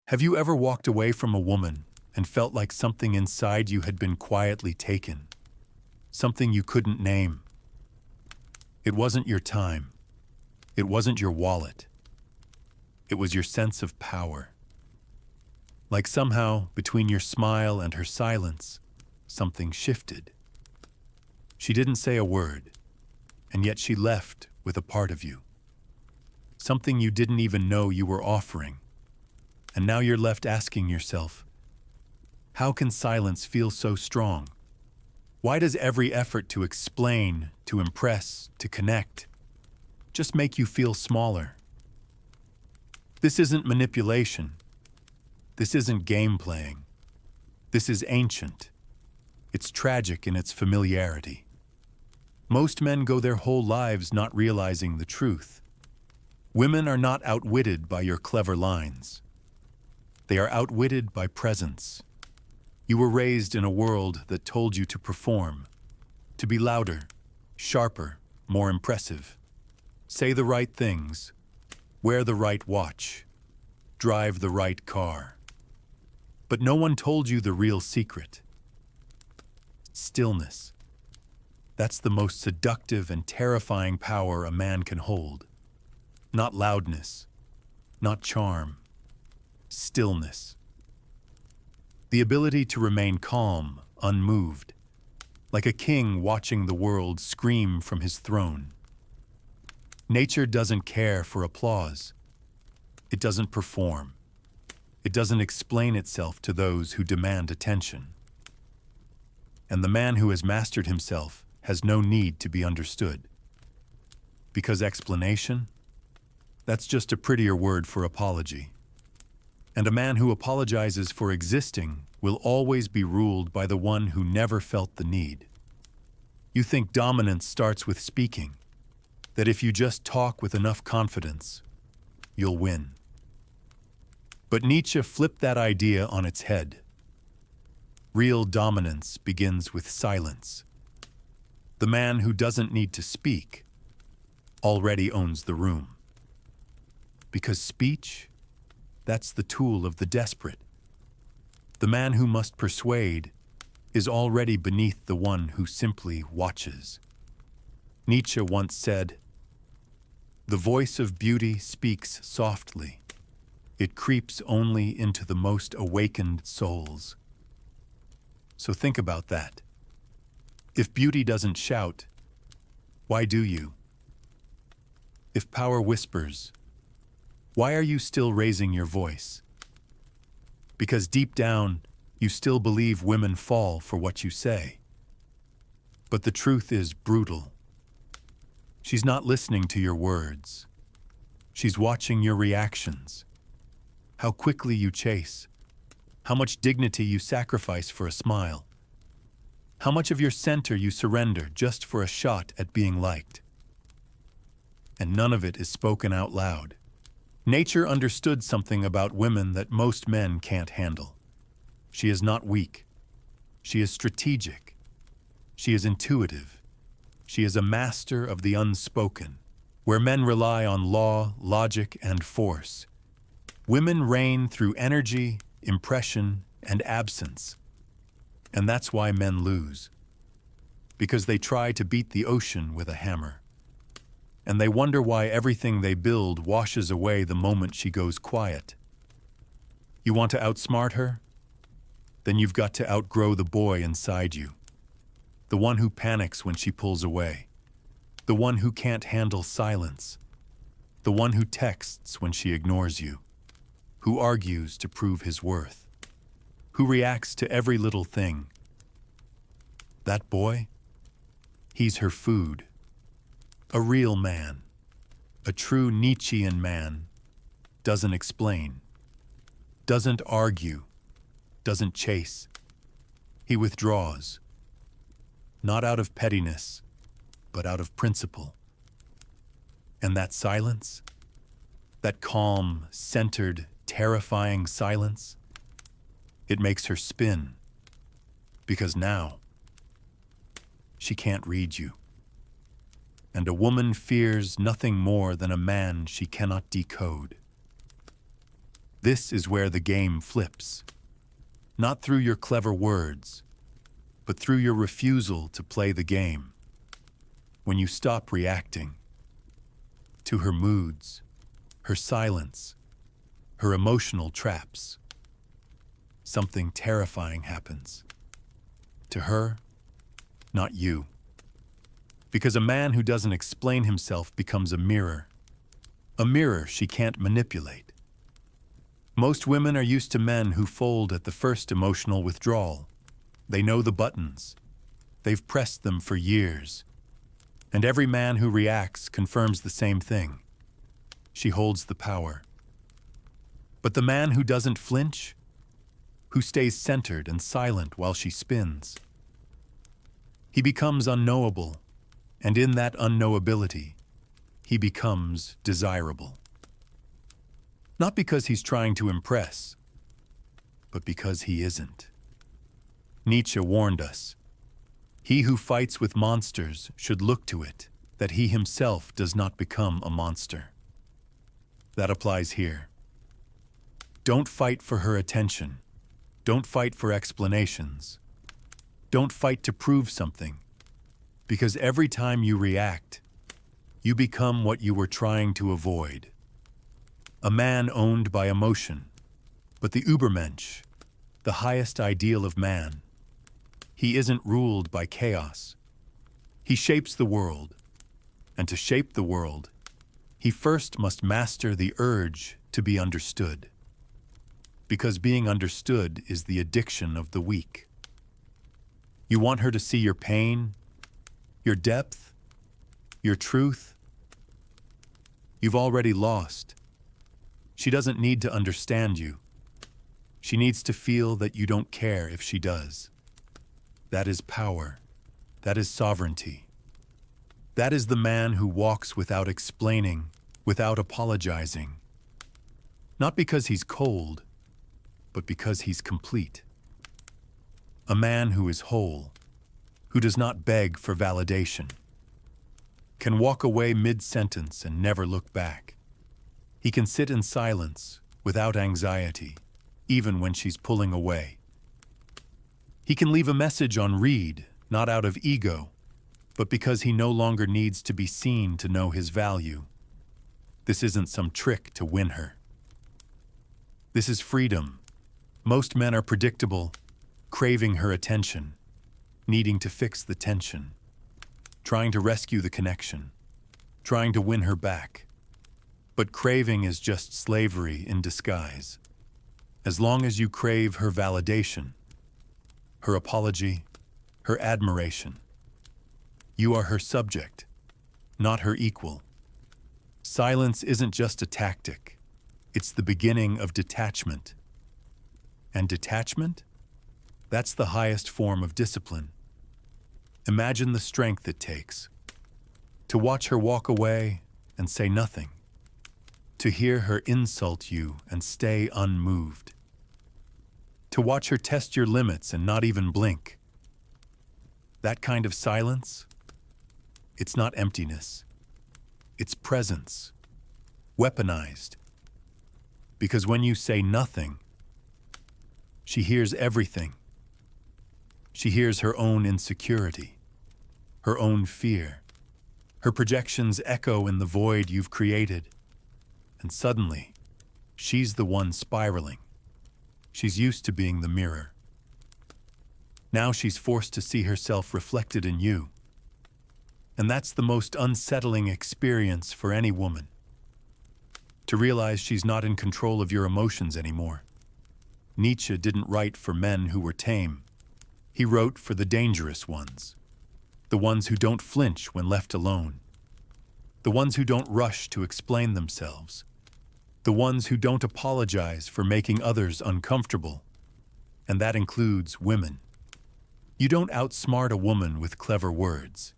Have you ever walked away from a woman and felt like something inside you had been quietly taken? Something you couldn't name? It wasn't your time. It wasn't your wallet. It was your sense of power. Like somehow, between your smile and her silence, something shifted. She didn't say a word, and yet she left with a part of you. Something you didn't even know you were offering. And now you're left asking yourself, how can silence feel so strong? Why does every effort to explain, to impress, to connect, just make you feel smaller? This isn't manipulation. This isn't game playing. This is ancient. It's tragic in its familiarity. Most men go their whole lives not realizing the truth. Women are not outwitted by your clever lines. They are outwitted by presence. You were raised in a world that told you to perform, to be louder, sharper, more impressive. Say the right things, wear the right watch, drive the right car. But no one told you the real secret. Stillness. That's the most seductive and terrifying power a man can hold. Not loudness, not charm. Stillness. The ability to remain calm, unmoved, like a king watching the world scream from his throne. Nature doesn't care for applause. It doesn't perform. It doesn't explain itself to those who demand attention. And the man who has mastered himself has no need to be understood. Because explanation? That's just a prettier word for apology. And a man who apologizes for existing will always be ruled by the one who never felt the need. You think dominance starts with speaking, that if you just talk with enough confidence, you'll win. But Nietzsche flipped that idea on its head. Real dominance begins with silence. The man who doesn't need to speak already owns the room. Because speech, that's the tool of the desperate. The man who must persuade is already beneath the one who simply watches. Nietzsche once said, "The voice of beauty speaks softly. It creeps only into the most awakened souls." So think about that. If beauty doesn't shout, why do you? If power whispers, why are you still raising your voice? Because deep down, you still believe women fall for what you say. But the truth is brutal. She's not listening to your words. She's watching your reactions. How quickly you chase. How much dignity you sacrifice for a smile. How much of your center you surrender just for a shot at being liked. And none of it is spoken out loud. Nature understood something about women that most men can't handle. She is not weak. She is strategic. She is intuitive. She is a master of the unspoken. Where men rely on law, logic, and force, women reign through energy, impression, and absence. And that's why men lose. Because they try to beat the ocean with a hammer. And they wonder why everything they build washes away the moment she goes quiet. You want to outsmart her? Then you've got to outgrow the boy inside you. The one who panics when she pulls away. The one who can't handle silence. The one who texts when she ignores you. Who argues to prove his worth. Who reacts to every little thing. That boy? He's her food. A real man, a true Nietzschean man, doesn't explain, doesn't argue, doesn't chase. He withdraws, not out of pettiness, but out of principle. And that silence, that calm, centered, terrifying silence, it makes her spin, because now she can't read you. And a woman fears nothing more than a man she cannot decode. This is where the game flips. Not through your clever words, but through your refusal to play the game. When you stop reacting to her moods, her silence, her emotional traps, something terrifying happens. To her, not you. Because a man who doesn't explain himself becomes a mirror she can't manipulate. Most women are used to men who fold at the first emotional withdrawal. They know the buttons. They've pressed them for years. And every man who reacts confirms the same thing. She holds the power. But the man who doesn't flinch, who stays centered and silent while she spins, he becomes unknowable, and in that unknowability, he becomes desirable. Not because he's trying to impress, but because he isn't. Nietzsche warned us, he who fights with monsters should look to it that he himself does not become a monster. That applies here. Don't fight for her attention. Don't fight for explanations. Don't fight to prove something, because every time you react, you become what you were trying to avoid. A man owned by emotion, but the Übermensch, the highest ideal of man. He isn't ruled by chaos. He shapes the world, and to shape the world, he first must master the urge to be understood. Because being understood is the addiction of the weak. You want her to see your pain, your depth, your truth. You've already lost. She doesn't need to understand you. She needs to feel that you don't care if she does. That is power. That is sovereignty. That is the man who walks without explaining, without apologizing. Not because he's cold, but because he's complete. A man who is whole, who does not beg for validation, can walk away mid-sentence and never look back. He can sit in silence without anxiety, even when she's pulling away. He can leave a message on read, not out of ego, but because he no longer needs to be seen to know his value. This isn't some trick to win her. This is freedom. Most men are predictable, craving her attention, needing to fix the tension, trying to rescue the connection, trying to win her back. But craving is just slavery in disguise. As long as you crave her validation, her apology, her admiration, you are her subject, not her equal. Silence isn't just a tactic. It's the beginning of detachment. And detachment? That's the highest form of discipline. Imagine the strength it takes to watch her walk away and say nothing, to hear her insult you and stay unmoved, to watch her test your limits and not even blink. That kind of silence, it's not emptiness. It's presence, weaponized. Because when you say nothing, she hears everything. She hears her own insecurity, her own fear. Her projections echo in the void you've created. And suddenly, she's the one spiraling. She's used to being the mirror. Now she's forced to see herself reflected in you. And that's the most unsettling experience for any woman. To realize she's not in control of your emotions anymore. Nietzsche didn't write for men who were tame. He wrote for the dangerous ones. The ones who don't flinch when left alone. The ones who don't rush to explain themselves. The ones who don't apologize for making others uncomfortable. And that includes women. You don't outsmart a woman with clever words.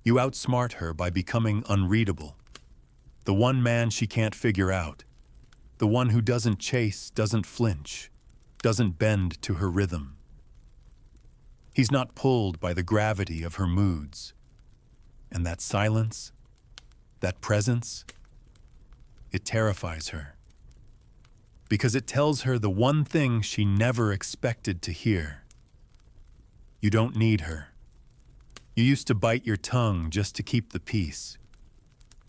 You outsmart her by becoming unreadable. The one man she can't figure out. The one who doesn't chase, doesn't flinch, doesn't bend to her rhythm. He's not pulled by the gravity of her moods. And that silence, that presence, it terrifies her. because it tells her the one thing she never expected to hear. You don't need her. You used to bite your tongue just to keep the peace.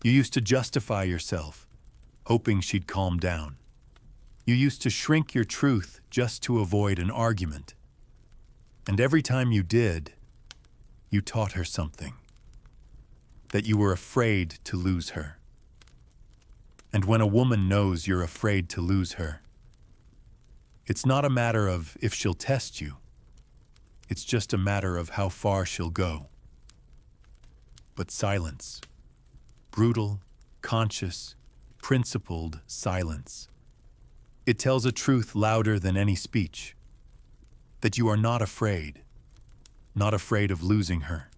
You used to justify yourself, hoping she'd calm down. You used to shrink your truth just to avoid an argument. And every time you did, you taught her something. That you were afraid to lose her. And when a woman knows you're afraid to lose her, it's not a matter of if she'll test you. It's just a matter of how far she'll go. But silence. Brutal, conscious, principled silence. It tells a truth louder than any speech. That you are not afraid. Not afraid of losing her.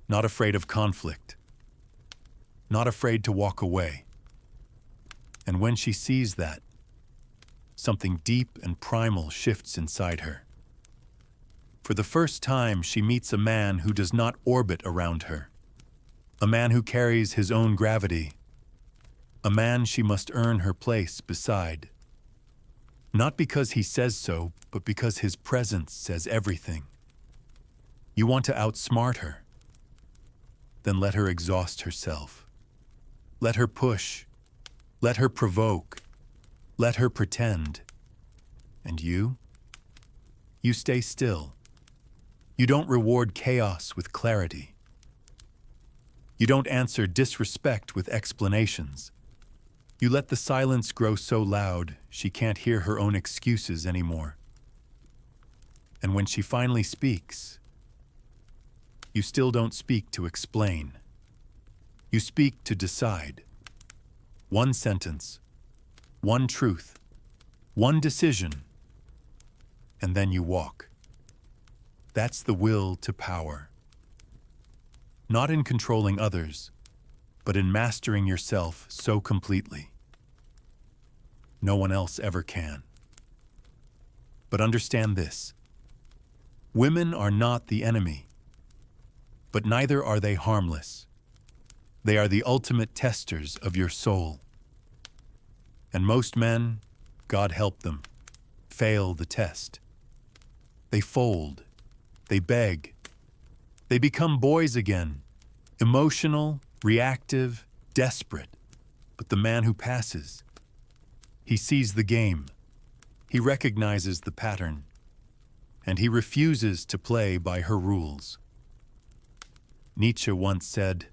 Not afraid of conflict. Not afraid to walk away. And when she sees that, something deep and primal shifts inside her. For the first time, she meets a man who does not orbit around her. A man who carries his own gravity. A man she must earn her place beside. Not because he says so, but because his presence says everything. You want to outsmart her? Then let her exhaust herself. Let her push. Let her provoke. Let her pretend. And you? You stay still. You don't reward chaos with clarity. You don't answer disrespect with explanations. You let the silence grow so loud she can't hear her own excuses anymore. And when she finally speaks, you still don't speak to explain. You speak to decide. One sentence, one truth, one decision, and then you walk. That's the will to power. Not in controlling others, but in mastering yourself so completely. No one else ever can. But understand this. Women are not the enemy, but neither are they harmless. They are the ultimate testers of your soul. And most men, God help them, fail the test. They fold. They beg. They become boys again, emotional, reactive, desperate. But the man who passes, he sees the game. He recognizes the pattern. And he refuses to play by her rules. Nietzsche once said,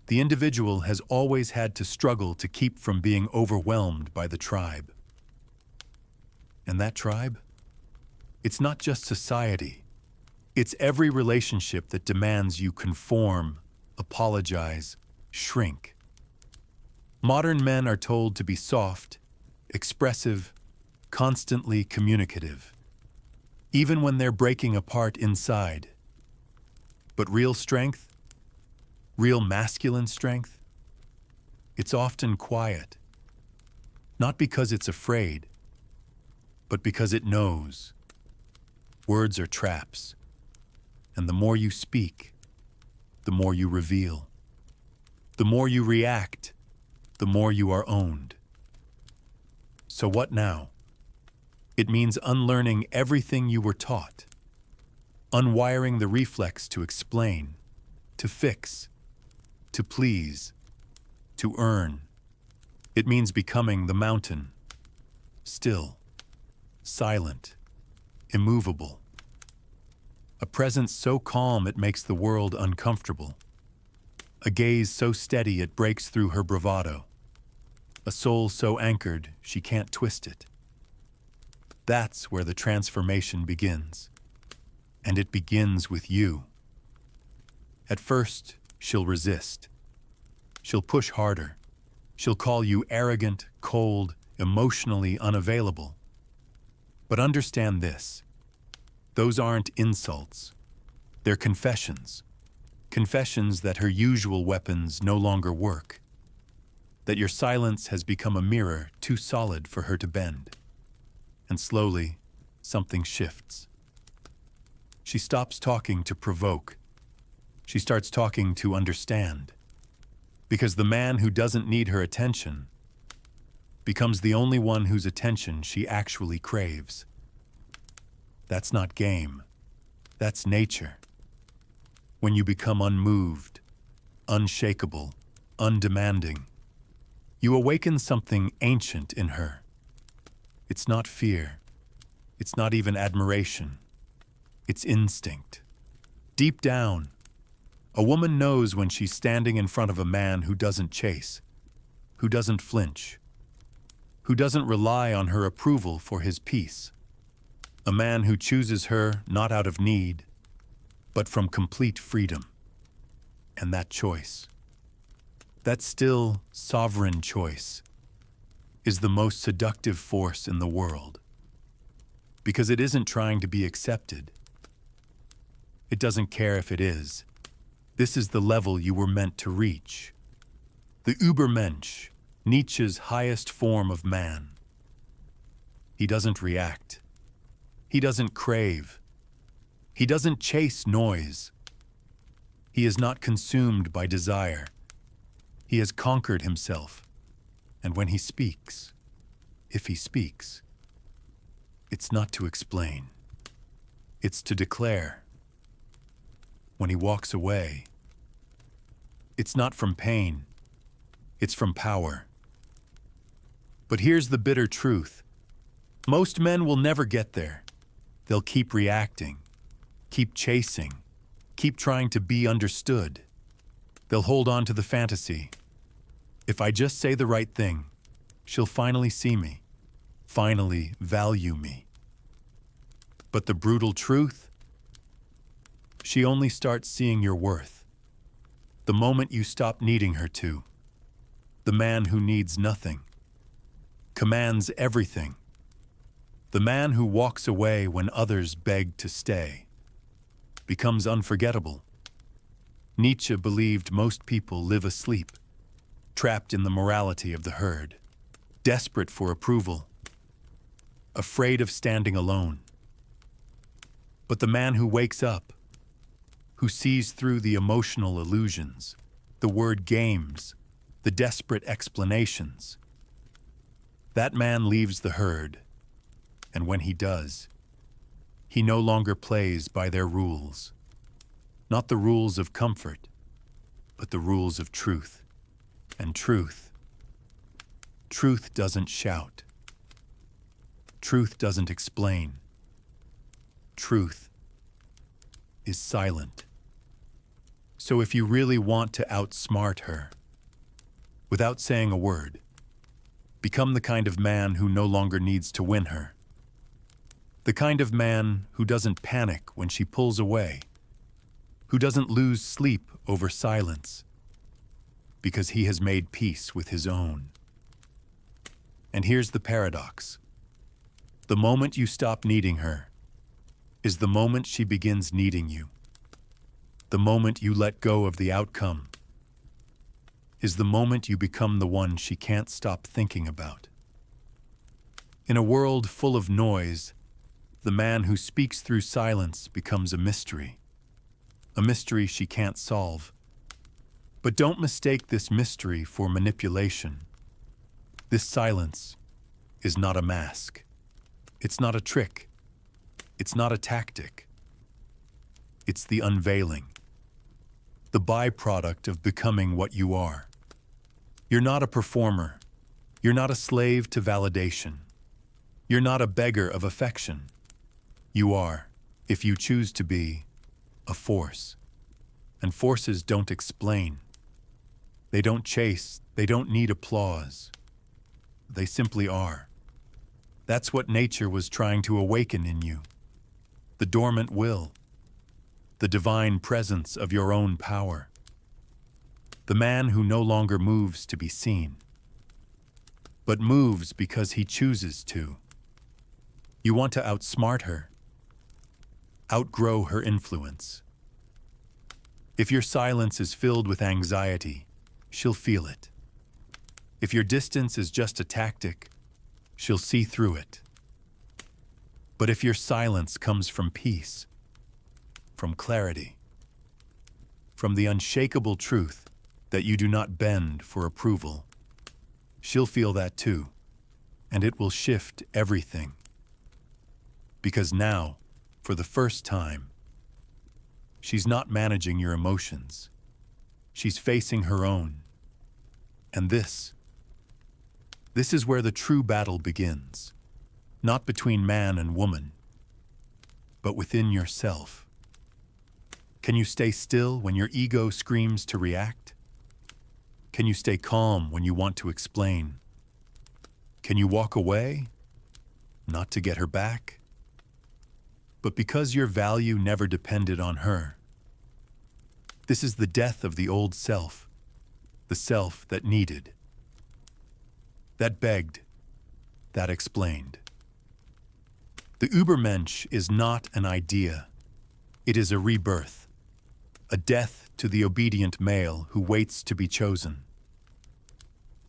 "The individual has always had to struggle to keep from being overwhelmed by the tribe." And that tribe? It's not just society. It's every relationship that demands you conform, apologize, shrink. Modern men are told to be soft, expressive, constantly communicative, even when they're breaking apart inside. But real strength, real masculine strength, it's often quiet. Not because it's afraid, but because it knows. Words are traps. And the more you speak, the more you reveal. The more you react, the more you are owned. So what now? It means unlearning everything you were taught. Unwiring the reflex to explain, to fix, to please, to earn. It means becoming the mountain. Still, silent, immovable. A presence so calm it makes the world uncomfortable. A gaze so steady it breaks through her bravado. A soul so anchored she can't twist it. That's where the transformation begins. And it begins with you. At first, she'll resist. She'll push harder. She'll call you arrogant, cold, emotionally unavailable. But understand this. Those aren't insults. They're confessions. Confessions that her usual weapons no longer work. That your silence has become a mirror too solid for her to bend. And slowly, something shifts. She stops talking to provoke. She starts talking to understand. Because the man who doesn't need her attention, becomes the only one whose attention she actually craves. That's not game. That's nature. When you become unmoved, unshakable, undemanding, you awaken something ancient in her. It's not fear. It's not even admiration. It's instinct. Deep down, a woman knows when she's standing in front of a man who doesn't chase, who doesn't flinch, who doesn't rely on her approval for his peace. A man who chooses her not out of need, but from complete freedom. And that choice, that still, sovereign choice, is the most seductive force in the world. Because it isn't trying to be accepted. It doesn't care if it is. This is the level you were meant to reach. The Übermensch, Nietzsche's highest form of man. He doesn't react. He doesn't crave. He doesn't chase noise. He is not consumed by desire. He has conquered himself. And when he speaks, if he speaks, it's not to explain. It's to declare. When he walks away, it's not from pain. It's from power. But here's the bitter truth. Most men will never get there. They'll keep reacting, keep chasing, keep trying to be understood. They'll hold on to the fantasy. If I just say the right thing, she'll finally see me, finally value me. But the brutal truth? She only starts seeing your worth the moment you stop needing her to. The man who needs nothing, commands everything. The man who walks away when others beg to stay, becomes unforgettable. Nietzsche believed most people live asleep, trapped in the morality of the herd, desperate for approval, afraid of standing alone. But the man who wakes up, who sees through the emotional illusions, the word games, the desperate explanations, that man leaves the herd, and when he does, he no longer plays by their rules. Not the rules of comfort, but the rules of truth. And truth doesn't shout. Truth doesn't explain. Truth is silent. So if you really want to outsmart her, without saying a word, become the kind of man who no longer needs to win her. The kind of man who doesn't panic when she pulls away, who doesn't lose sleep over silence, because he has made peace with his own. And here's the paradox. The moment you stop needing her is the moment she begins needing you. The moment you let go of the outcome is the moment you become the one she can't stop thinking about. In a world full of noise, the man who speaks through silence becomes a mystery she can't solve. But don't mistake this mystery for manipulation. This silence is not a mask. It's not a trick. It's not a tactic. It's the unveiling, the byproduct of becoming what you are. You're not a performer. You're not a slave to validation. You're not a beggar of affection. You are, if you choose to be, a force. And forces don't explain. They don't chase. They don't need applause. They simply are. That's what nature was trying to awaken in you. The dormant will. The divine presence of your own power. The man who no longer moves to be seen, but moves because he chooses to. You want to outsmart her, outgrow her influence. If your silence is filled with anxiety, she'll feel it. If your distance is just a tactic, she'll see through it. But if your silence comes from peace, from clarity, from the unshakable truth that you do not bend for approval, she'll feel that too. and it will shift everything. Because now, for the first time, she's not managing your emotions. She's facing her own. And this is where the true battle begins. Not between man and woman, but within yourself. Can you stay still when your ego screams to react? Can you stay calm when you want to explain? Can you walk away? Not to get her back, but because your value never depended on her. This is the death of the old self, the self that needed, that begged, that explained. The Übermensch is not an idea. It is a rebirth, a death to the obedient male who waits to be chosen.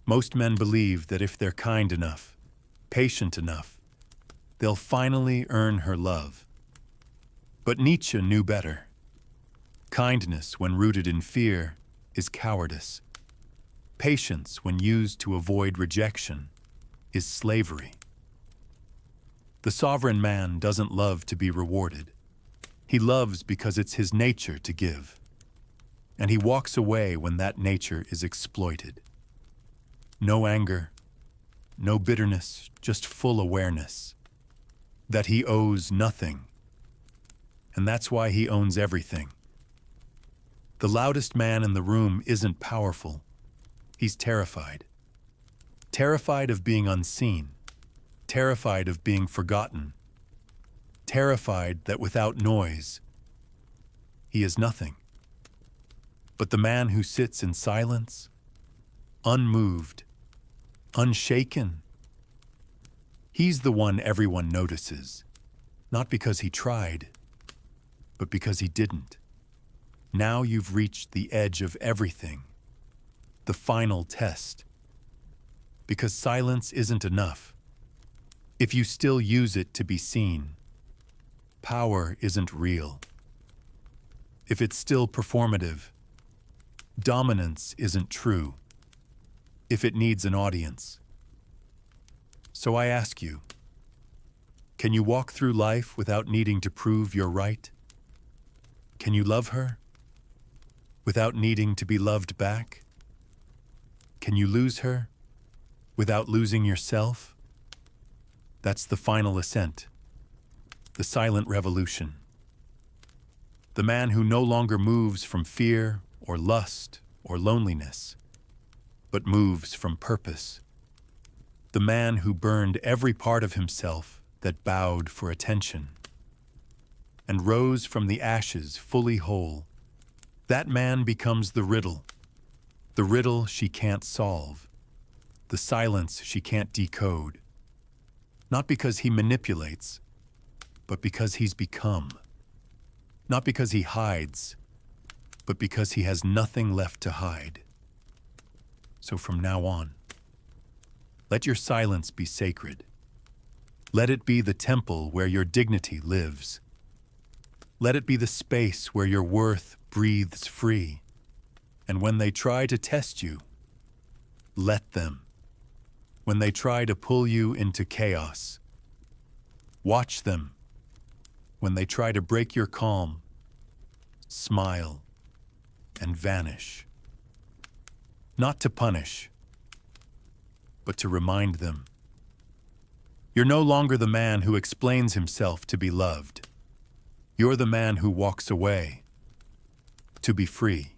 Most men believe that if they're kind enough, patient enough, they'll finally earn her love. But Nietzsche knew better. Kindness, when rooted in fear, is cowardice. Patience, when used to avoid rejection, is slavery. The sovereign man doesn't love to be rewarded. He loves because it's his nature to give. And he walks away when that nature is exploited. No anger, no bitterness, just full awareness that he owes nothing. And that's why he owns everything. The loudest man in the room isn't powerful. He's terrified. Terrified of being unseen. Terrified of being forgotten. Terrified that without noise, he is nothing. But the man who sits in silence, unmoved, unshaken, he's the one everyone notices, not because he tried, but because he didn't. Now you've reached the edge of everything, the final test. Because silence isn't enough. If you still use it to be seen, power isn't real. If it's still performative, dominance isn't true. If it needs an audience. So I ask you, can you walk through life without needing to prove you're right? Can you love her without needing to be loved back? Can you lose her without losing yourself? That's the final ascent, the silent revolution. The man who no longer moves from fear or lust or loneliness, but moves from purpose. The man who burned every part of himself that bowed for attention and rose from the ashes fully whole. That man becomes the riddle she can't solve, the silence she can't decode. Not because he manipulates, but because he's become. Not because he hides, but because he has nothing left to hide. So from now on, let your silence be sacred. Let it be the temple where your dignity lives. Let it be the space where your worth breathes free. And when they try to test you, let them. When they try to pull you into chaos, watch them. When they try to break your calm, smile and vanish. Not to punish, but to remind them. You're no longer the man who explains himself to be loved. You're the man who walks away to be free.